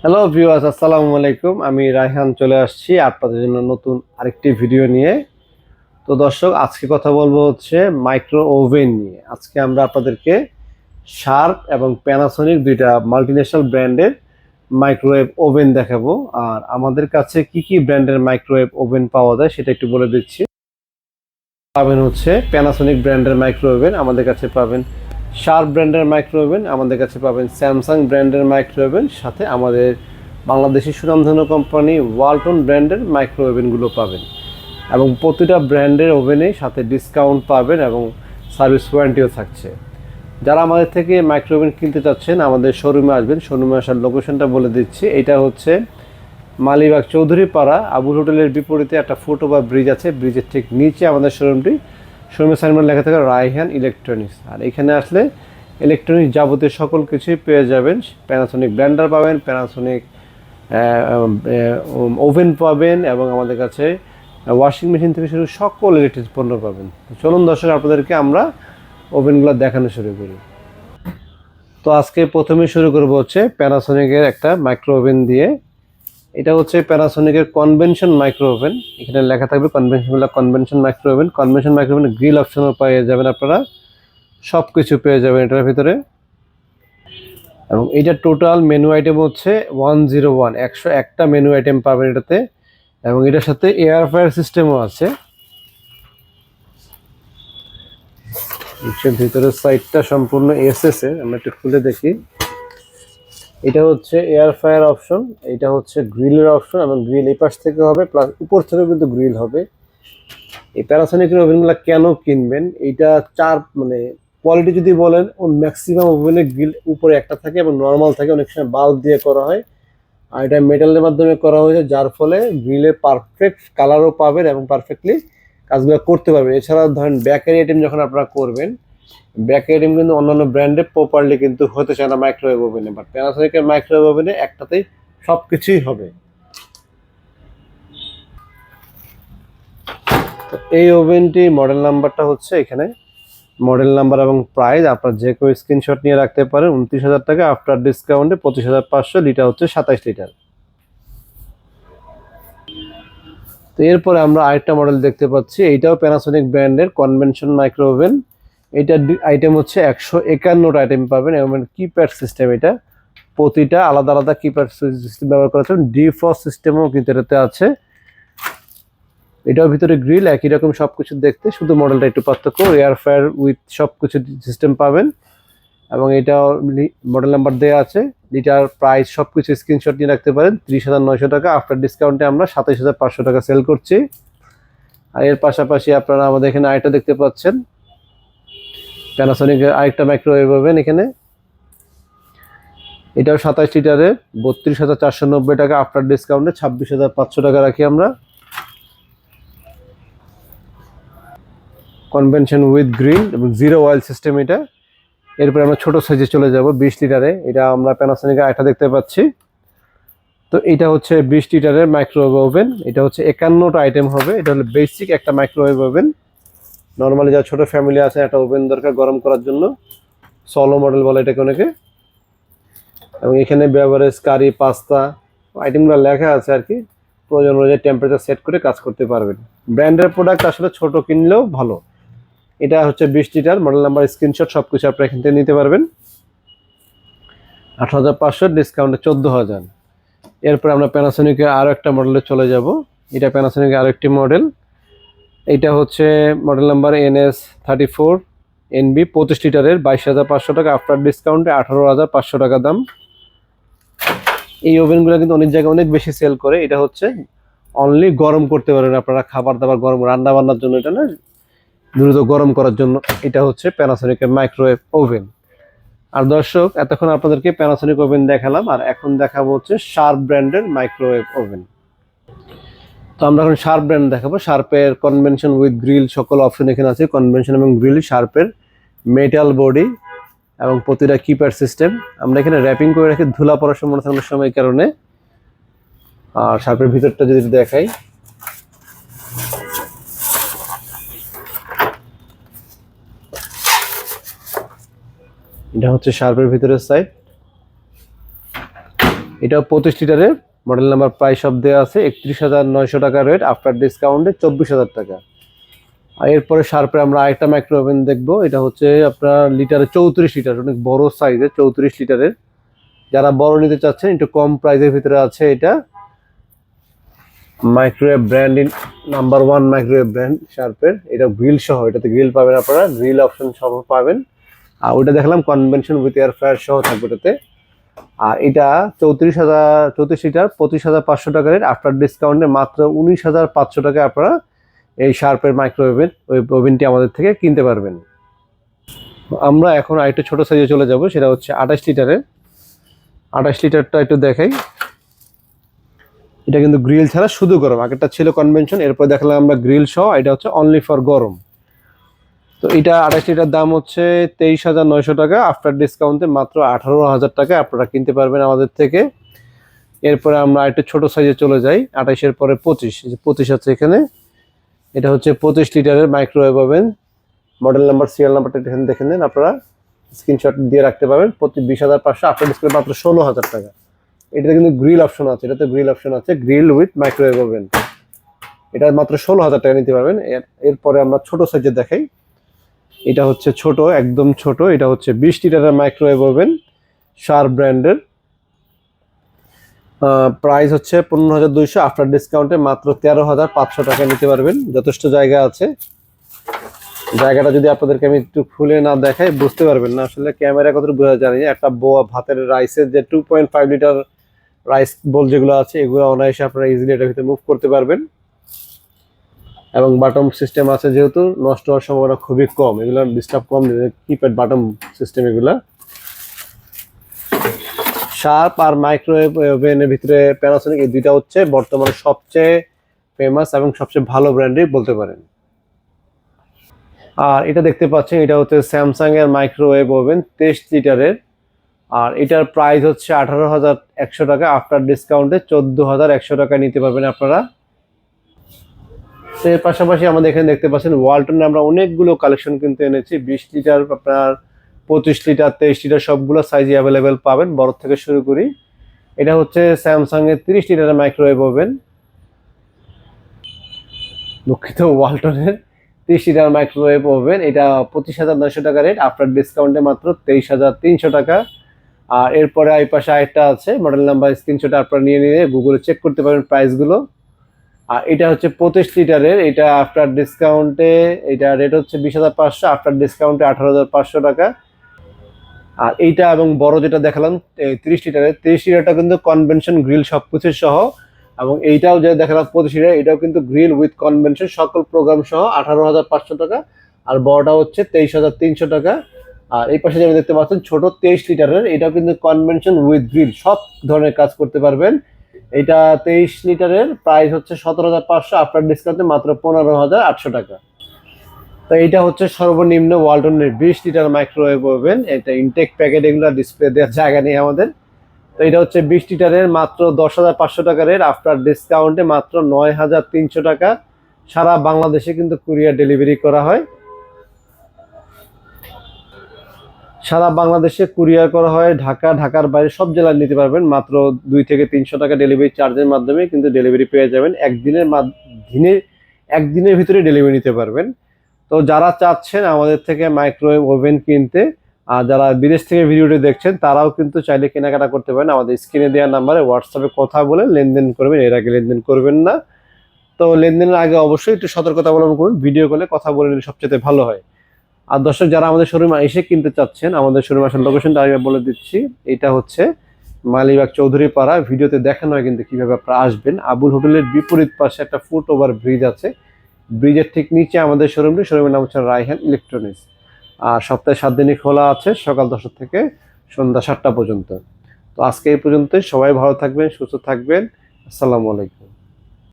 Hello viewers, আসসালামু আলাইকুম। আমি রায়হান চলে আসছি আপনাদের জন্য নতুন আরেকটি ভিডিও নিয়ে। তো দর্শক, আজকে কথা বলবো হচ্ছে মাইক্রো ওভেন নিয়ে। আজকে আমরা আপনাদেরকে শার্প এবং প্যানাসোনিক দুইটা মাল্টিনেশনাল ব্র্যান্ডের মাইক্রোওয়েভ ওভেন দেখাবো। আর আমাদের কাছে কি কি ব্র্যান্ডের মাইক্রোওয়েভ ওভেন পাওয়া যায় সেটা একটু বলে দিচ্ছি। পাবেন হচ্ছে প্যানাসোনিক ব্র্যান্ডের মাইক্রো ওভেন, আমাদের কাছে পাবেন শার্প ব্র্যান্ডের মাইক্রো ওভেন, আমাদের কাছে পাবেন স্যামসাং ব্র্যান্ডের মাইক্রো ওভেন, সাথে আমাদের বাংলাদেশি সুনামধন্য কোম্পানি ওয়ালটন ব্র্যান্ডের মাইক্রো ওভেনগুলো পাবেন। এবং প্রতিটা ব্র্যান্ডের ওভেনে সাথে ডিসকাউন্ট পাবেন এবং সার্ভিস ওয়ারেন্টিও থাকছে। যারা আমাদের থেকে মাইক্রো ওভেন কিনতে চাচ্ছেন আমাদের শোরুমে আসবেন। শোরুমে আসার লোকেশনটা বলে দিচ্ছি। এটা হচ্ছে মালিবাগ চৌধুরীপাড়া আবুল হোটেলের বিপরীতে একটা ফুটওভার ব্রিজ আছে, ব্রিজের ঠিক নিচে আমাদের শোরুমটি। শোরুমের সাইনবোর্ড লেখা থাকে রায়হান ইলেকট্রনিক্স। আর এখানে আসলে ইলেকট্রনিক্স যাবতীয় সকল কিছুই পেয়ে যাবেন। প্যানাসোনিক ব্লেন্ডার পাবেন, প্যানাসোনিক ওভেন পাবেন এবং আমাদের কাছে ওয়াশিং মেশিন থেকে শুরু সকল ইলেকট্রিক পণ্য পাবেন। চলুন দর্শক, আপনাদেরকে আমরা ওভেনগুলো দেখানো শুরু করি। তো আজকে প্রথমে শুরু করব হচ্ছে প্যানাসোনিকের একটা মাইক্রো ওভেন দিয়ে। এটা হচ্ছে প্যানাসোনিকের কনভেনশন মাইক্রো ওভেন। এখানে লেখা থাকবে convection micro oven. Convection micro oven grill অপশনও পেয়ে যাবেন আপনারা, সব কিছু পেয়ে যাবেন এটার ভিতরে। এবং এইটা টোটাল মেনু আইটেম হচ্ছে 101, 101টা মেনু আইটেম পাবেন এটাতে। এবং এটার সাথে এয়ার ফ্রায়ার সিস্টেমও আছে। ভিতরের সাইডটা সম্পূর্ণ এসএস এর, আমরা একটু খুলে দেখি। এটা হচ্ছে এয়ার ফ্রায়ার অপশন, এটা হচ্ছে গ্রিলের অপশন এবং গ্রিল এই পাশ থেকে হবে, প্লাস উপর থেকেও কিন্তু গ্রিল হবে। এই প্যানাসোনিকের ওভেনগুলো কেন কিনবেন, এইটা কোয়ালিটি যদি বলেন, ও ম্যাক্সিমাম ওভেনে গ্রিল উপরে একটা থাকে এবং নর্মাল থাকে, অনেক সময় বাল্ব দিয়ে করা হয়। আর এটা মেটালের মাধ্যমে করা হয়েছে, যার ফলে গ্রিলের পারফেক্ট কালারও পাবেন এবং পারফেক্টলি কাজগুলো করতে পারবেন। এছাড়া ধরেন বেকারি আইটেম যখন আপনারা করবেন, বেকারি আইটেম কিন্তু অন্যান্য ব্র্যান্ডে প্রপারলি কিন্তু হতে চায় না মাইক্রোওয়েভ ওভেনে, বাট প্যানাসোনিকের মাইক্রোওয়েভ ওভেনে একটাতেই সব কিছুই হবে। এই ওভেনটি মডেল নাম্বারটা হচ্ছে এখানে, মডেল নাম্বার এবং প্রাইস আপনার যে কেউ স্ক্রিনশট নিয়ে রাখতে পারেন। 29,000 টাকা, আফটার ডিসকাউন্টে 25,500, লিটার হচ্ছে 27 লিটার। তো এরপরে আমরা আরেকটা মডেল দেখতে পাচ্ছি, এইটাও প্যানাসোনিক ব্র্যান্ডের কনভেনশন মাইক্রো ওভেন। এটার আইটেম হচ্ছে 151টা আইটেম পাবেন এবং কিপ্যাড সিস্টেম। এটা প্রতিটা আলাদা আলাদা কিপ্যাড সিস্টেম ব্যবহার করা হচ্ছে। ডিফ্রস্ট সিস্টেমও কিন্তু এটাতে আছে। এটার ভিতরে গ্রিল একই রকম সবকিছু দেখতে, শুধু মডেলটা একটু পার্থক্য। এয়ার ফ্রায়ার উইথ সবকিছু সিস্টেম পাবেন এবং এটা মডেল নাম্বার দেওয়া আছে, লিটার প্রাইস সবকিছু স্ক্রিনশট নিয়ে রাখতে পারেন। 30,900 টাকা, আফটার ডিসকাউন্টে আমরা 27,500 টাকা সেল করছি। আর এর পাশাপাশি আপনারা আমাদের এখানে আরেকটা দেখতে পাচ্ছেন, প্যানাসোনিকের আরেকটা মাইক্রোওয়েভ ওভেন এখানে। এটাও 27 লিটারের, 32,490 টাকা, আফটার ডিসকাউন্টে 26,500 টাকা রাখি আমরা। কনভেনশন উইথ গ্রিল এবং জিরো অয়েল সিস্টেম এটা। এরপরে আমরা ছোট সাইজে চলে যাব 20 লিটারে। এটা আমরা প্যানাসোনিকের আরেকটা দেখতে পাচ্ছি। তো এটা হচ্ছে 20 লিটারের মাইক্রোওয়েভ ওভেন। এটা হচ্ছে 51টা আইটেম হবে। এটা হলো বেসিক একটা মাইক্রোওয়েভ ওভেন। নর্মালি যারা ছোট ফ্যামিলি আছে, একটা ওভেন দরকার গরম করার জন্য, সলো মডেল বলে এটাকে অনেকে। এবং এখানে বেভারেজ, কারি, পাস্তা আইটেমগুলো লেখা আছে আর কি। প্রয়োজন অনুযায়ী টেম্পারেচার সেট করে কাজ করতে পারবেন। ব্র্যান্ডের প্রোডাক্ট আসলে ছোট কিনলেও ভালো। এটা হচ্ছে 20 লিটার, মডেল নাম্বার, স্ক্রিনশট সবকিছু আপনারা এখান থেকে নিতে পারবেন। 18,500, ডিসকাউন্টে 14,000। এরপর আমরা প্যানাসোনিকের আরও একটা মডেলে চলে যাব। এটা প্যানাসোনিকের আরও একটি মডেল। এটা হচ্ছে মডেল নাম্বার NS34 NB, 25 লিটারের, 22,500 টাকা, আফটার ডিসকাউন্টে 18,500 টাকা দাম। এই ওভেনগুলো কিন্তু অনেক জায়গায় অনেক বেশি সেল করে। এটা হচ্ছে অনলি গরম করতে পারবেন আপনারা, খাবার দাবার গরম, রান্না বান্নার জন্য এটা না, দ্রুত গরম করার জন্য। এটা হচ্ছে প্যানাসোনিকের মাইক্রোওয়েভ ওভেন। আর দর্শক, এতক্ষণ আপনাদেরকে প্যানাসোনিক ওভেন দেখালাম, আর এখন দেখাবো হচ্ছে শার্প ব্র্যান্ডের মাইক্রোওয়েভ ওভেন। তো আমরা এখন শার্প ব্র্যান্ড দেখাবো। শার্পের কনভেনশন উইথ গ্রিল সকল অপশন এখানে আছে। কনভেনশন এবং গ্রিল, শার্পের মেটাল বডি এবং প্রতিটা কিপ্যাড সিস্টেম। আমরা এখানে র্যাপিং করে রাখি ধুলা পড়ার সম্ভাবনা থাকার সময় কারণে। আর শার্পের ভিতরটা যদি দেখাই, এটা হচ্ছে শার্পের ভিতরের সাইড। এটাও 25 লিটারের, মডেল নাম্বার প্রাইস সব দেওয়া আছে, 31,900 টাকা রেট, আফটার ডিসকাউন্টে 24,000 টাকা। আর এরপরে শার্পের আমরা আরেকটা মাইক্রো ওভেন দেখবো, এটা হচ্ছে আপনার লিটারে 34 লিটার, অনেক বড় সাইজের 34 লিটারের। যারা বড় নিতে চাচ্ছেন একটু কম প্রাইসের ভিতরে আছে এটা, microwave brand number 1 microwave brand শার্পের। এটা গ্রিল সহ, এটাতে গ্রিল পাবেন আপনারা, গ্রিল অপশন সহ পাবেন। আর ওইটা দেখলাম কনভেনশন উইথ এয়ার ফ্রায়ার সহ থাকবে ওটাতে। আর এটা 34 লিটার, 25,500 টাকা রেট, আফটার ডিসকাউন্টে মাত্র 19,500 টাকায় আপনারা এই শার্পের মাইক্রোওয়েভ ওভেনটি আমাদের থেকে কিনতে পারবেন। আমরা এখন আরেকটু ছোট সাইজে চলে যাব, সেটা হচ্ছে 28 লিটারের। 28 লিটারটা একটু দেখাই। এটা কিন্তু গ্রিল ছাড়া শুধু গরম, আগেরটা ছিল কনভেনশন, এরপর দেখলাম আমরা গ্রিল সহ, এটা হচ্ছে অনলি ফর গরম। তো এটা 28 লিটার দাম হচ্ছে 23,900 টাকা, আফটার ডিসকাউন্টে মাত্র 18,000 টাকা আপনারা কিনতে পারবেন আমাদের থেকে। এরপরে আমরা একটু ছোট সাইজে চলে যাই, 28-এর পরে 25 আছে এখানে। এটা হচ্ছে 25 লিটারের microwave oven, model number serial নাম্বারটা এখানে দেখে নেন আপনারা, স্ক্রিনশট দিয়ে রাখতে পারবেন। প্রতি 20,500, আফটার ডিসকাউন্ট মাত্র 16,000 টাকা। এটাতে কিন্তু গ্রিল অপশন আছে, এটাতে গ্রিল অপশন আছে, গ্রিল উইথ মাইক্রোওয়েভ ওভেন। এটা মাত্র 16,000 টাকা নিতে পারবেন। এরপরে আমরা ছোট সাইজে দেখাই, এটা হচ্ছে ছোট, একদম ছোট, এটা হচ্ছে 20 লিটারের মাইক্রোওয়েভ ওভেন, শার্প ব্র্যান্ডের। প্রাইস হচ্ছে 15,200, আফটার ডিসকাউন্টে মাত্র 13,500 টাকা নিতে পারবেন। যথেষ্ট জায়গা আছে। জায়গাটা যদি আপনাদেরকে আমি একটু খুলে না দেখাই বুঝতে পারবেন না, আসলে ক্যামেরা কতটুকু বোঝা যায় না। একটা ভাতের রাইসের যে 2.5 লিটার রাইস বোল যেগুলো আছে, এগুলো অনায়াসে আপনারা ইজিলি এটার ভিতরে মুভ করতে পারবেন। এবং বাটম সিস্টেম আছে, যেহেতু নষ্ট হওয়ার সম্ভাবনা খুবই কম, এগুলো ডিস্টার্ব কম, কিপ্যাড বাটম সিস্টেম এগুলা। শার্প আর মাইক্রোওয়েভ ওভেনের ভিতরে প্যানাসোনিক, এই দুইটা হচ্ছে বর্তমানে সবচেয়ে ফেমাস এবং সবচেয়ে ভালো ব্র্যান্ডই বলতে পারেন। আর এটা দেখতে পাচ্ছেন, এটা হচ্ছে স্যামসাং এর মাইক্রোওয়েভ ওভেন 23 লিটারের। আর এটার প্রাইস হচ্ছে 18,100 টাকা, আফটার ডিসকাউন্টে 14,100 টাকা নিতে পারবেন আপনারা। এর পাশাপাশি আমাদের এখানে দেখতে পাচ্ছেন ওয়ালটনের আমরা অনেকগুলো কালেকশন কিন্তু এনেছি, 20 লিটার, আপনার 25 লিটার, 23 লিটার, সবগুলো সাইজে অ্যাভেলেবেল পাবেন, বড় থেকে শুরু করি। এটা হচ্ছে স্যামসাং এর 30 লিটারের মাইক্রোওয়েভ ওভেন, দুঃখিত, ওয়ালটনের 30 লিটার মাইক্রোওয়েভ ওভেন। এটা 25,900 টাকা রেট, আফটার ডিসকাউন্টে মাত্র 23,300 টাকা। আর এরপরে এই পাশে আরেকটা আছে, মডেল নাম্বার স্ক্রিনশট আপনারা নিয়ে গুগলে চেক করতে পারেন প্রাইসগুলো। আর এটা হচ্ছে 25 লিটারের, এটা আফটার ডিসকাউন্টে এটা রেট হচ্ছে 20,500, আফটার ডিসকাউন্টে 18,500 টাকা। আর এইটা এবং বড় যেটা দেখালাম 30 লিটারের, 30 লিটারটা কিন্তু কনভেনশন গ্রিল সবকিছু সহ, এবং এইটাও যে দেখালাম 25 লিটার, এটাও কিন্তু গ্রিল উইথ কনভেনশন সকল প্রোগ্রাম সহ 18,500 টাকা। আর বড়টা হচ্ছে 23,300 টাকা। আর এই পাশে যেটা দেখতে পাচ্ছেন ছোট 23 লিটারের, এটাও কিন্তু কনভেনশন উইথ গ্রিল, সব ধরনের কাজ করতে পারবেন। এটা 23 লিটারের, প্রাইস হচ্ছে 17,500, আফটার ডিসকাউন্টে মাত্র 15,800 টাকা। তো এটা হচ্ছে সর্বনিম্ন ওয়ালটনের 20 লিটার মাইক্রোওয়েভ ওভেন। এটা ইনটেক প্যাকেট, এগুলো ডিসপ্লে দেওয়ার জায়গা নেই আমাদের। তো এটা হচ্ছে 20 লিটারের, মাত্র 10,500 টাকা রেট, আফটার ডিসকাউন্টে মাত্র 9,300 টাকা। সারা বাংলাদেশে কিন্তু কুরিয়ার ডেলিভারি করা হয়, সারা বাংলাদেশে কুরিয়ার করা হয়। ঢাকার বাইরে সব জেলায় নিতে পারবেন, মাত্র 2 থেকে 300 টাকা ডেলিভারি চার্জের মাধ্যমে কিন্তু ডেলিভারি পেয়ে যাবেন। একদিনের ভিতরে ডেলিভারি নিতে পারবেন। তো যারা চাচ্ছেন আমাদের থেকে মাইক্রোওয়েভ ওভেন কিনতে, আর যারা বিদেশ থেকে ভিডিওটি দেখছেন, তারাও কিন্তু চাইলে কেনাকাটা করতে পারেন। আমাদের স্ক্রিনে দেওয়া নাম্বারে হোয়াটসঅ্যাপে কথা বলে লেনদেন করবেন, এর আগে লেনদেন করবেন না। তো লেনদেনের আগে অবশ্যই একটু সতর্কতা অবলম্বন করুন, ভিডিও কলে কথা বলে নিলে সবচেয়ে ভালো হয়। আর দর্শক, যারা আমাদের শোরুমে এসে কিনতে চাচ্ছেন, আমাদের শোরুম আসার লোকেশনটা আমি বলে দিচ্ছি। এটা হচ্ছে মালিবাগ চৌধুরী পাড়া, ভিডিওতে দেখানো হয় কিন্তু কিভাবে আপনারা আসবেন। আবুল হোটেলের বিপরীত পাশে একটা ফুট ওভার ব্রিজ আছে, ব্রিজের ঠিক নিচে আমাদের শোরুমের নাম হচ্ছে রায়হান ইলেকট্রনিক্স। আর সপ্তাহে 7 দিনই খোলা আছে, সকাল 10টা থেকে সন্ধ্যা 7টা পর্যন্ত। তো আজকে এই পর্যন্তই, সবাই ভালো থাকবেন, সুস্থ থাকবেন। আসসালামু আলাইকুম।